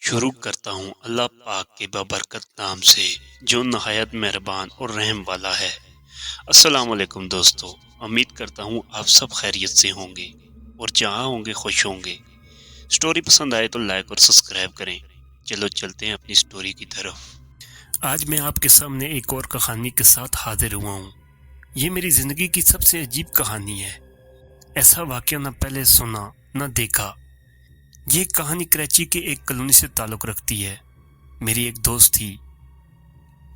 شروع کرتا ہوں اللہ پاک کے بابرکت نام سے جو نہایت مہربان اور رحم والا ہے۔ السلام علیکم دوستو، امید کرتا ہوں آپ سب خیریت سے ہوں گے اور جہاں ہوں گے خوش ہوں گے۔ سٹوری پسند آئے تو لائک اور سبسکرائب کریں۔ چلو چلتے ہیں اپنی سٹوری کی طرف۔ آج میں آپ کے سامنے ایک اور کہانی کے ساتھ حاضر ہوا ہوں۔ یہ میری زندگی کی سب سے عجیب کہانی ہے۔ ایسا واقعہ نہ پہلے سنا نہ دیکھا۔ یہ کہانی کراچی کے ایک کالونی سے تعلق رکھتی ہے۔ میری ایک دوست تھی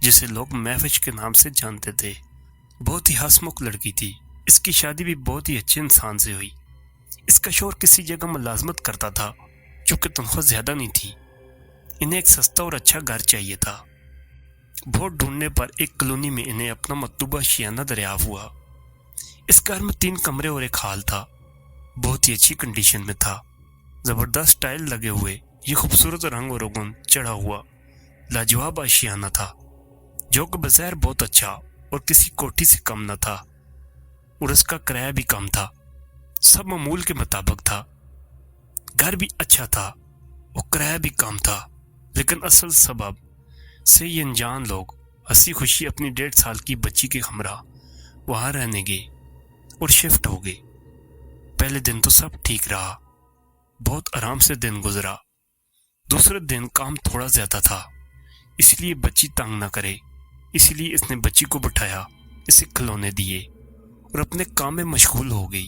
جسے لوگ مہوش کے نام سے جانتے تھے۔ بہت ہی ہنسمکھ لڑکی تھی۔ اس کی شادی بھی بہت ہی اچھے انسان سے ہوئی۔ اس کا شوہر کسی جگہ ملازمت کرتا تھا کیونکہ تنخواہ زیادہ نہیں تھی۔ انہیں ایک سستا اور اچھا گھر چاہیے تھا۔ بہت ڈھونڈنے پر ایک کالونی میں انہیں اپنا مطلوبہ شیانہ دریافت ہوا۔ اس گھر میں 3 کمرے اور ایک ہال تھا۔ بہت ہی اچھی کنڈیشن میں تھا۔ زبردست ٹائل لگے ہوئے، یہ خوبصورت رنگ و رنگن چڑھا ہوا لاجواب آشیانہ تھا جو کہ بظاہر بہت اچھا اور کسی کوٹھی سے کم نہ تھا، اور اس کا کرایہ بھی کم تھا۔ سب معمول کے مطابق تھا۔ گھر بھی اچھا تھا اور کرایہ بھی کم تھا، لیکن اصل سبب سے یہ انجان لوگ ہنسی خوشی اپنی 1.5 سال کی بچی کے ہمراہ وہاں رہنے گئے اور شفٹ ہو گئے۔ پہلے دن تو سب ٹھیک رہا، بہت آرام سے دن گزرا۔ دوسرے دن کام تھوڑا زیادہ تھا، اس لیے بچی تنگ نہ کرے، اس لیے اس نے بچی کو بٹھایا، اسے کھلونے دیے اور اپنے کام میں مشغول ہو گئی۔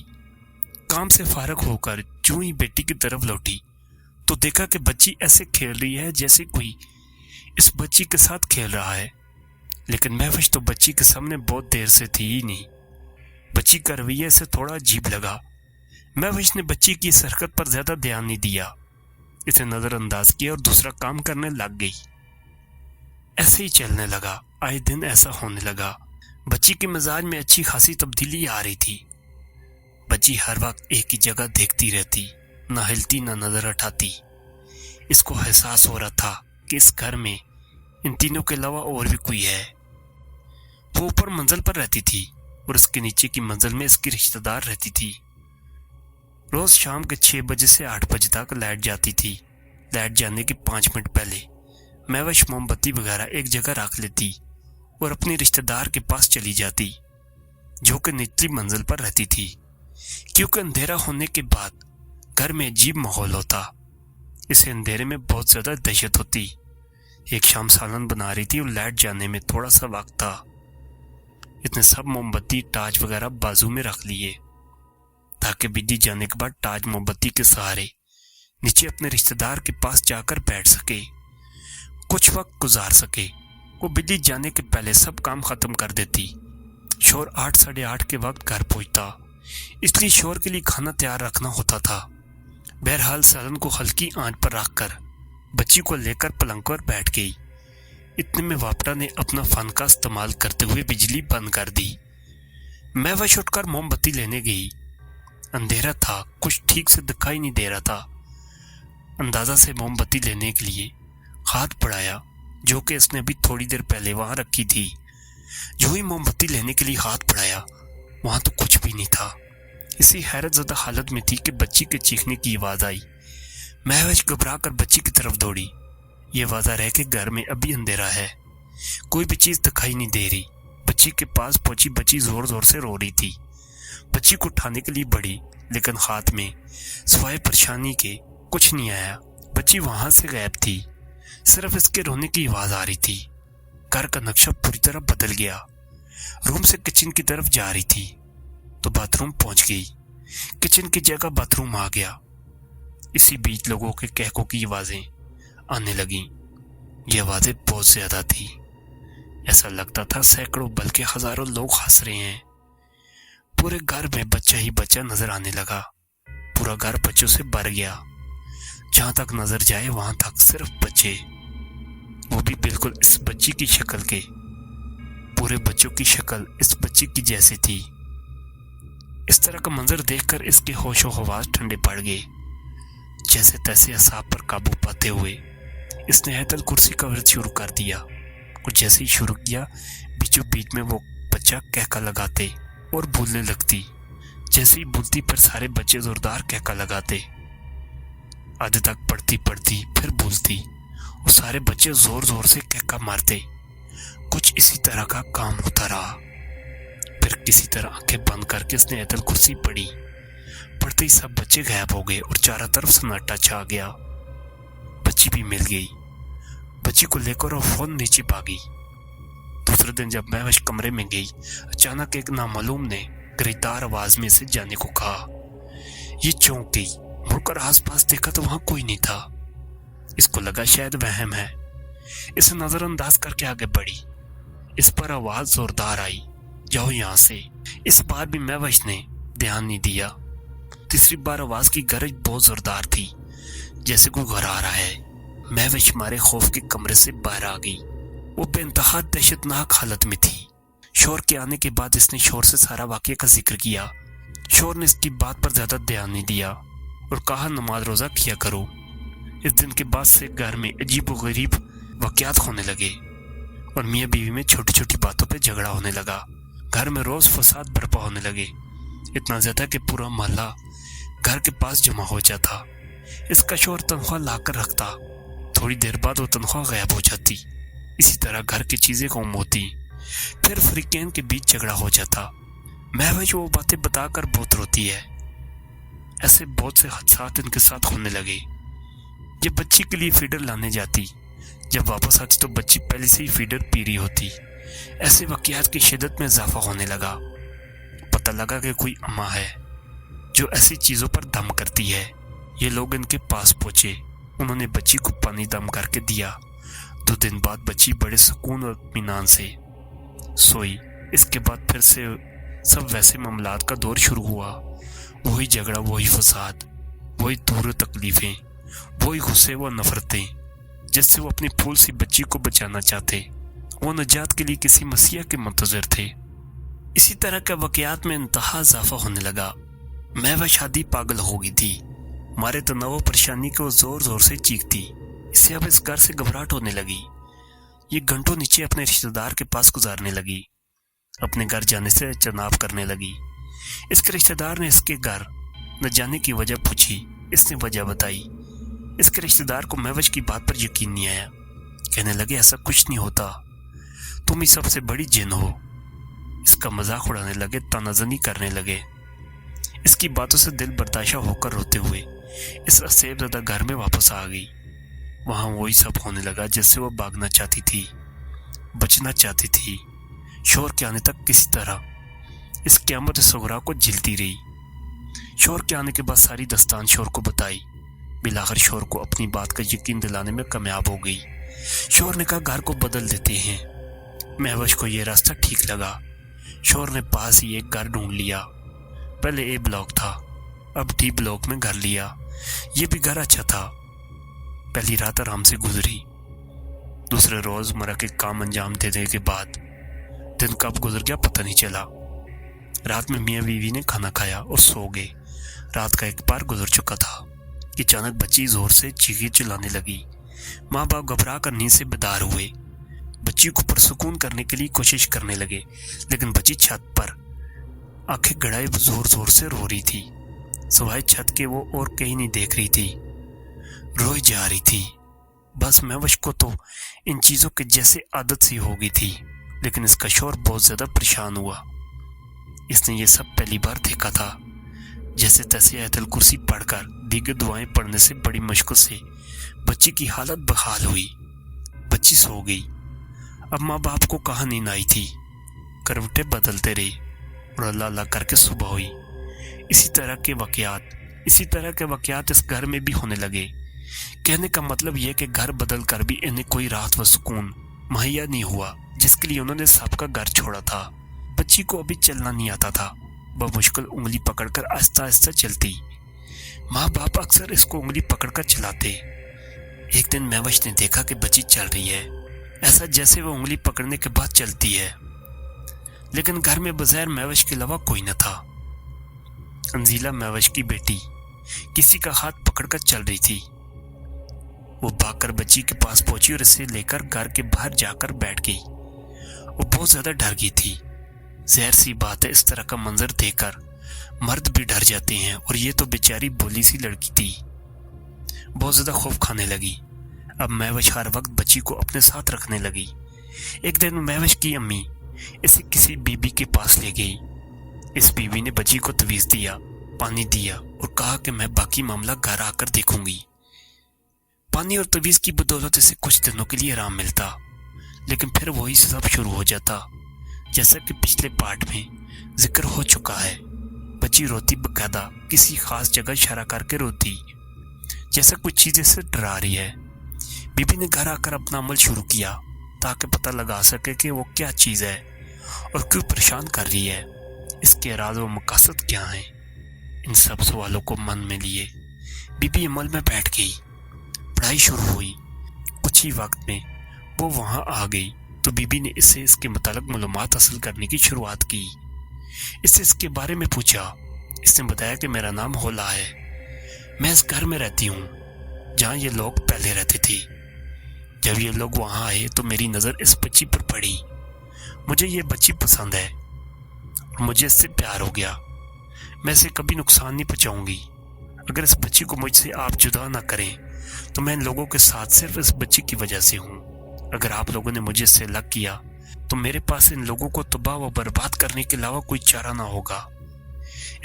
کام سے فارغ ہو کر جو ہی بیٹی کی طرف لوٹی تو دیکھا کہ بچی ایسے کھیل رہی ہے جیسے کوئی اس بچی کے ساتھ کھیل رہا ہے، لیکن مہوش تو بچی کے سامنے بہت دیر سے تھی ہی نہیں۔ بچی کا رویہ سے تھوڑا عجیب لگا۔ مہوش نے بچی کی اس حرکت پر زیادہ دھیان نہیں دیا، اسے نظر انداز کیا اور دوسرا کام کرنے لگ گئی۔ ایسے ہی چلنے لگا، آئے دن ایسا ہونے لگا۔ بچی کے مزاج میں اچھی خاصی تبدیلی آ رہی تھی۔ بچی ہر وقت ایک ہی جگہ دیکھتی رہتی، نہ ہلتی نہ نظر ہٹاتی۔ اس کو احساس ہو رہا تھا کہ اس گھر میں ان تینوں کے علاوہ اور بھی کوئی ہے۔ وہ اوپر منزل پر رہتی تھی اور اس کے نیچے کی منزل میں اس کی رشتہ دار رہتی تھی۔ روز شام کے 6 بجے سے 8 بجے تک لائٹ جاتی تھی۔ لائٹ جانے کے 5 منٹ پہلے مہوش موم بتی وغیرہ ایک جگہ رکھ لیتی اور اپنی رشتہ دار کے پاس چلی جاتی جو کہ نچلی منزل پر رہتی تھی، کیونکہ اندھیرا ہونے کے بعد گھر میں عجیب ماحول ہوتا۔ اسے اندھیرے میں بہت زیادہ دہشت ہوتی۔ ایک شام سالن بنا رہی تھی اور لائٹ جانے میں تھوڑا سا وقت تھا۔ اس نے سب موم بتی ٹارچ وغیرہ بازو میں رکھ لیے تاکہ بجلی جانے کے بعد ٹارچ موم بتی کے سہارے نیچے اپنے رشتہ دار کے پاس جا کر بیٹھ سکے، کچھ وقت گزار سکے۔ وہ بجلی جانے کے پہلے سب کام ختم کر دیتی۔ شوہر 8 ساڑھے 8 کے وقت گھر پہنچتا، اس لیے شوہر کے لیے کھانا تیار رکھنا ہوتا تھا۔ بہرحال سالن کو ہلکی آنچ پر رکھ کر بچی کو لے کر پلنگ پر بیٹھ گئی۔ اتنے میں واپٹا نے اپنا فن کا استعمال کرتے ہوئے بجلی بند کر دی۔ مہوش اٹھ کر موم بتی لینے گئی۔ اندھیرا تھا، کچھ ٹھیک سے دکھائی نہیں دے رہا تھا۔ اندازہ سے موم بتی لینے کے لیے ہاتھ بڑھایا جو کہ اس نے ابھی تھوڑی دیر پہلے وہاں رکھی تھی۔ جو ہی موم بتی لینے کے لیے ہاتھ بڑھایا وہاں تو کچھ بھی نہیں تھا۔ اسی حیرت زدہ حالت میں تھی کہ بچی کے چیخنے کی آواز آئی۔ مہوش گھبرا کر بچی کی طرف دوڑی۔ یہ واضح رہے کہ گھر میں ابھی اندھیرا ہے، کوئی بھی چیز دکھائی نہیں دے رہی۔ بچی کے پاس پہنچی، بچی زور زور سے رو رہی تھی۔ بچی کو اٹھانے کے لیے بڑھی، لیکن ہاتھ میں سوائے پریشانی کے کچھ نہیں آیا۔ بچی وہاں سے غائب تھی، صرف اس کے رونے کی آواز آ رہی تھی۔ گھر کا نقشہ پوری طرح بدل گیا۔ روم سے کچن کی طرف جا رہی تھی تو باتھ روم پہنچ گئی۔ کچن کی جگہ باتھ روم آ گیا۔ اسی بیچ لوگوں کے کہکوں کی آوازیں آنے لگیں۔ یہ آوازیں بہت زیادہ تھی، ایسا لگتا تھا سینکڑوں بلکہ ہزاروں لوگ ہنس رہے ہیں۔ پورے گھر میں بچہ ہی بچہ نظر آنے لگا۔ پورا گھر بچوں سے بھر گیا، جہاں تک نظر جائے وہاں تک صرف بچے، وہ بھی بالکل اس بچی کی شکل کے۔ پورے بچوں کی شکل اس بچی کی جیسی تھی۔ اس طرح کا منظر دیکھ کر اس کے ہوش و حواس ٹھنڈے پڑ گئے۔ جیسے تیسے اعصاب پر قابو پاتے ہوئے اس نے آیت الکرسی کا ورد شروع کر دیا، اور جیسے ہی شروع کیا بیچوں بیچ میں وہ بچہ کہکا لگاتے اور بولنے لگتی۔ جیسے ہی بولتی پر سارے بچے زوردار کہکا لگاتے۔ आधे तक पढ़ती पढ़ती फिर बोलती और सारे बच्चे जोर जोर से कहका मारते। कुछ इसी तरह का काम होता रहा। फिर किसी तरह आंखें बंद करके उसने आयतल कुर्सी पढ़ी। पढ़ते ही सब बच्चे गायब हो गए और चारों तरफ सन्नाटा छा गया। बच्ची भी मिल गई। बच्ची को लेकर वो फौरन नीचे भागी। दूसरे दिन जब महवश कमरे में गई, अचानक एक नामालूम ने गिरदार आवाज में से जाने को कहा। ये चौंक गई। मुड़कर आसपास देखा तो वहां कोई नहीं था। इसको लगा शायद वहम है। इसे नजरअंदाज करके आगे बढ़ी। इस पर आवाज जोरदार आई, जाओ यहां से। इस बार भी महवश ने ध्यान नहीं दिया। तीसरी बार आवाज की गरज बहुत जोरदार थी, जैसे कोई घर आ रहा है। महवश मारे खौफ के कमरे से बाहर आ गई। वो बेइंतहा दहशतनाक हालत में थी। शोर के आने के बाद इसने शोर से सारा वाकये का जिक्र किया। शोर ने इसकी बात पर ज्यादा ध्यान नहीं दिया और कहा, नमाज रोजा किया करो। इस दिन के बाद से घर में अजीब व गरीब वाकयात होने लगे और मियाँ बीवी में छोटी छोटी बातों पे झगड़ा होने लगा। घर में रोज फसाद बर्पा होने लगे, इतना ज्यादा कि पूरा मोहल्ला घर के पास जमा हो जाता। इसका शोर तनख्वाह लाकर रखता, थोड़ी देर बाद वो तनख्वाह गायब हो जाती। इसी तरह घर की चीजें गुम होती। फिर फरीकैन के बीच झगड़ा हो जाता। महवश वो बातें बताकर बहुत रोती है। ऐसे बहुत से हादसात इनके साथ होने लगे। ये बच्ची के लिए फीडर लाने जाती। जब वापस आती तो बच्ची पहले से ही फीडर पी रही होती। ऐसे वाकयात की शिद्दत में इजाफा होने लगा। पता लगा कि कोई अम्मा है जो ऐसी चीजों पर दम करती है। ये लोग इनके पास पहुंचे। उन्होंने बच्ची को पानी दम करके दिया। 2 दिन बाद बच्ची बड़े सुकून और इत्मीनान से सोई। इसके बाद फिर से सब वैसे मामलात का दौर शुरू हुआ। वही झगड़ा, वही फसाद, वही दूर तकलीफें, वही गुस्से व नफरतें, जिससे वो अपनी फूल सी बच्ची को बचाना चाहते। वो नजात के लिए किसी मसीहा के मुंतज़िर थे। इसी तरह के वाकयात में इंतहा इजाफा होने लगा। महवश शादी पागल हो गई थी। मारे तनाव परेशानी को जोर जोर से चीखती। इससे अब इस घर से घबराहट होने लगी। ये घंटों नीचे अपने रिश्तेदार के पास गुजारने लगी। अपने घर जाने से जनाब करने लगी। इसके रिश्तेदार ने इसके घर न जाने की वजह पूछी। इसने वजह बताई। इसके रिश्तेदार को महवश की बात पर यकीन नहीं आया। कहने लगे, ऐसा कुछ नहीं होता, तुम ही सबसे बड़ी जिन हो। इसका मजाक उड़ाने लगे, तानाजनी करने लगे। इसकी बातों से दिल बर्दाशा होकर रोते हुए इस असेबज़दा घर में वापस आ गई। वहां वही सब होने लगा जिससे वो भागना चाहती थी, बचना चाहती थी। शोर के आने तक किसी तरह इस क़यामत सगरा को झेलती रही। शोर के आने के बाद सारी दस्तान शोर को बताई। बिलाखिर शोर को अपनी बात का यकीन दिलाने में कामयाब हो गई। शोर ने कहा, घर को बदल देते हैं। महवश को यह रास्ता ठीक लगा। शोर ने पास ही एक घर ढूंढ लिया। पहले ए ब्लॉक था, अब डी ब्लॉक में घर लिया। ये भी घर अच्छा था। पहली रात आराम से गुजरी। दूसरे रोजमर्रा के काम अंजाम देने के बाद दिन कब गुजर गया पता नहीं चला। रात में मियाँ बीवी ने खाना खाया और सो गए। रात का एक बार गुजर चुका था कि अचानक बच्ची जोर से चीखी चिल्लाने लगी। माँ बाप घबरा कर नींद से बेदार हुए। बच्ची को पुरसुकून करने के लिए कोशिश करने लगे, लेकिन बच्ची छत पर आंखें गड़ाए जोर जोर से रो रही थी। सिवाय छत के वो और कहीं नहीं देख रही थी। रोई जा रही थी। बस महवश को तो इन चीजों के जैसे आदत सी हो गई थी, लेकिन इसका शोर बहुत ज्यादा परेशान हुआ। इसने ये सब पहली बार देखा था। जैसे तैसे आयतल कुर्सी पढ़कर दीगर दुआएं पढ़ने से बड़ी मुश्किल से बच्ची की हालत बहाल हुई। बच्ची सो गई। अब माँ बाप को कहाँ नींद आई थी। करवटें बदलते रहे और अल्लाह अल्लाह करके सुबह हुई। इसी तरह के वाकयात इस घर में भी होने लगे। कहने का मतलब यह कि घर बदल कर भी इन्हें कोई राहत व सुकून मुहैया नहीं हुआ, जिसके लिए उन्होंने सबका घर छोड़ा था। बच्ची को अभी चलना नहीं आता था। वह मुश्किल उंगली पकड़कर आहिस्ता आहिस्ता चलती। माँ बाप अक्सर इसको उंगली पकड़कर चलाते। एक दिन महवश ने देखा कि बच्ची चल रही है, ऐसा जैसे वह उंगली पकड़ने के बाद चलती है। लेकिन घर में बगैर महवश के अलावा कोई न था। अंजीला महवश की बेटी किसी का हाथ पकड़कर चल रही थी। वो भागकर बच्ची के पास पहुंची और इसे लेकर घर के बाहर जाकर बैठ गई। वो बहुत ज्यादा डर गई थी। ज़ाहिर सी बात है, इस तरह का मंजर देखकर मर्द भी डर जाते हैं, और ये तो बेचारी भोली सी लड़की थी। बहुत ज़्यादा खौफ खाने लगी। अब महविश हर वक्त बच्ची को अपने साथ रखने लगी। एक दिन महविश की अम्मी इसे किसी बीबी के पास ले गई। इस बीबी ने बच्ची को तवीज़ दिया, पानी दिया और कहा कि मैं बाकी मामला घर आकर देखूंगी। पानी और तवीज़ की बदौलत इसे कुछ दिनों के लिए आराम मिलता, लेकिन फिर वही सब शुरू हो जाता जैसा कि पिछले पार्ट में जिक्र हो चुका है। बच्ची रोती बकायदा किसी खास जगह इशारा करके रोती, जैसा कुछ चीज़ इसे डरा रही है। बीबी ने घर आकर अपना अमल शुरू किया ताकि पता लगा सके कि वो क्या चीज़ है और क्यों परेशान कर रही है, इसके इरादे व मकसद क्या हैं। इन सब सवालों को मन में लिए बीबी अमल में बैठ गई। पढ़ाई शुरू हुई। कुछ ही वक्त में वो वहाँ आ गई तो बीबी ने इससे इसके मुतालिक मालूमात हासिल करने की शुरुआत की। इससे इसके बारे में पूछा। इसने बताया कि मेरा नाम होला है, मैं इस घर में रहती हूँ जहाँ ये लोग पहले रहते थे। जब ये लोग वहाँ आए तो मेरी नज़र इस बच्ची पर पड़ी। मुझे ये बच्ची पसंद है और मुझे इससे प्यार हो गया। मैं इसे कभी नुकसान नहीं पहुँचाऊँगी। अगर इस बच्ची को मुझसे आप जुदा ना करें तो मैं इन लोगों के साथ सिर्फ इस बच्ची की वजह से हूँ। अगर आप लोगों ने मुझे इससे अलग किया तो मेरे पास इन लोगों को तबाह व बर्बाद करने के अलावा कोई चारा ना होगा।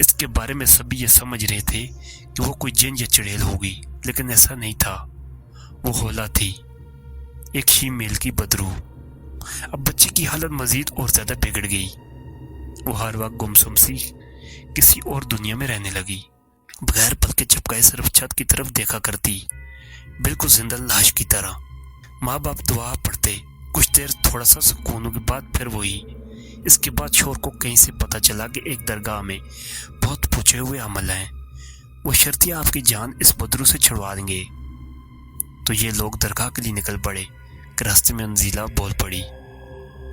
इसके बारे में सभी ये समझ रहे थे कि वो कोई जिन या चुड़ैल होगी, लेकिन ऐसा नहीं था। वो होला थी, एक शीमेल की बदरू। अब बच्ची की हालत मजीद और ज्यादा बिगड़ गई। वो हर वक्त गुमसुम सी किसी और दुनिया में रहने लगी। बगैर पलके झपकाए सिर्फ छत की तरफ देखा करती, बिल्कुल जिंदा लाश की तरह। माँ बाप दुआ पढ़ते, कुछ देर थोड़ा सा सुकून के बाद फिर वही। इसके बाद शोर को कहीं से पता चला कि एक दरगाह में बहुत पूछे हुए अमल हैं, वो शर्तिया आपकी जान इस बदरू से छुड़वा देंगे। तो ये लोग दरगाह के लिए निकल पड़े कि रास्ते में अंजीला बोल पड़ी,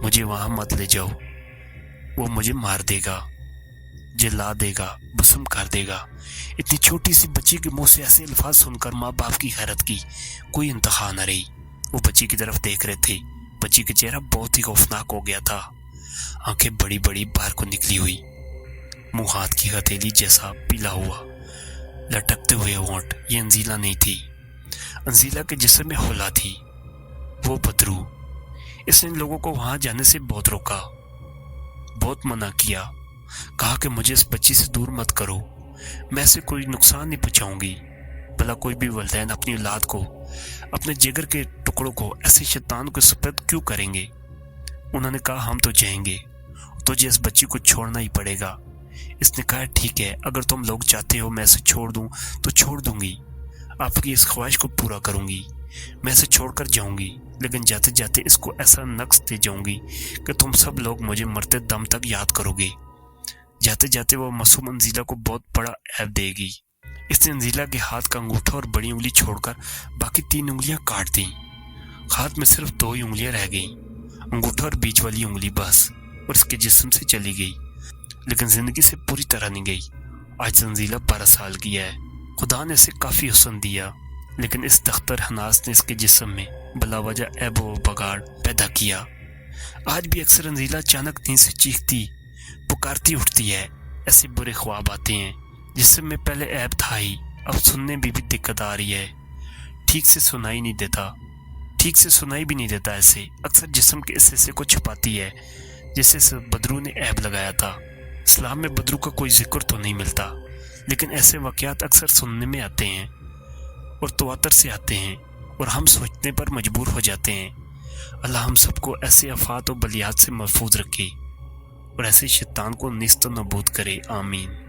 मुझे वहाँ मत ले जाओ, वो मुझे मार देगा, जला देगा, भस्म कर देगा। इतनी छोटी सी बच्ची के मुंह से ऐसे अल्फाज सुनकर माँ बाप की हैरत की कोई इंतहा न रही। वो बच्ची की तरफ देख रहे थे। बच्ची का चेहरा बहुत ही खौफनाक हो गया था। आंखें बड़ी बड़ी बाहर को निकली हुई, मुंह हाथ की हथेली जैसा पीला हुआ, लटकते हुए होंठ। ये अंजीला नहीं थी, अंजीला के जिस्म में होला थी, वो बदरू। इसने इन लोगों को वहां जाने से बहुत रोका, बहुत मना किया। कहा कि मुझे इस बच्ची से दूर मत करो, मैं इसे कोई नुकसान नहीं पहुंचाऊंगी। भला कोई भी वलदैन अपनी औलाद को, अपने जिगर के टुकड़ों को ऐसे शैतान को सुपुर्द क्यों करेंगे। उन्होंने कहा हम तो जाएंगे, तुझे इस बच्ची को छोड़ना ही पड़ेगा। इसने कहा ठीक है, अगर तुम लोग चाहते हो मैं इसे छोड़ दूं तो छोड़ दूंगी, आपकी इस ख्वाहिश को पूरा करूंगी। मैं इसे छोड़कर जाऊंगी, लेकिन जाते जाते इसको ऐसा नक्श दे जाऊंगी कि तुम सब लोग मुझे मरते दम तक याद करोगे। जाते जाते वो मासूम अंजीला को बहुत बड़ा ऐब देगी। इसने अंजीला के हाथ का अंगूठा और बड़ी उंगली छोड़कर बाकी 3 उंगलियां काट दी। हाथ में सिर्फ 2 ही उंगलियां रह गईं, अंगूठा और बीच वाली उंगली बस, और इसके जिस्म से चली गई, लेकिन जिंदगी से पूरी तरह नहीं गई। आज अंजीला 12 साल की है। खुदा ने इसे काफी हुस्न दिया, लेकिन इस दख्तर हनास ने इसके जिस्म में बला वजह ऐब व बगाड़ पैदा किया। आज भी अक्सर अंजीला अचानक नींद से चीखती पुकारती उठती है। ऐसे बुरे ख्वाब आते हैं जिसम में पहले ऐब था ही, अब सुनने में भी दिक्कत आ रही है। ठीक से सुनाई भी नहीं देता। ऐसे अक्सर जिस्म के इस हिस्से को छुपाती है जिससे बदरू ने ऐब लगाया था। इस्लाम में बदरू का कोई जिक्र तो नहीं मिलता, लेकिन ऐसे वाक़यात अक्सर सुनने में आते हैं और तवातर से आते हैं, और हम सोचने पर मजबूर हो जाते हैं। अल्लाह हम सबको ऐसे आफात और बलियात से महफूज रखे और ऐसे शैतान को निस्त नबूद करे। आमीन।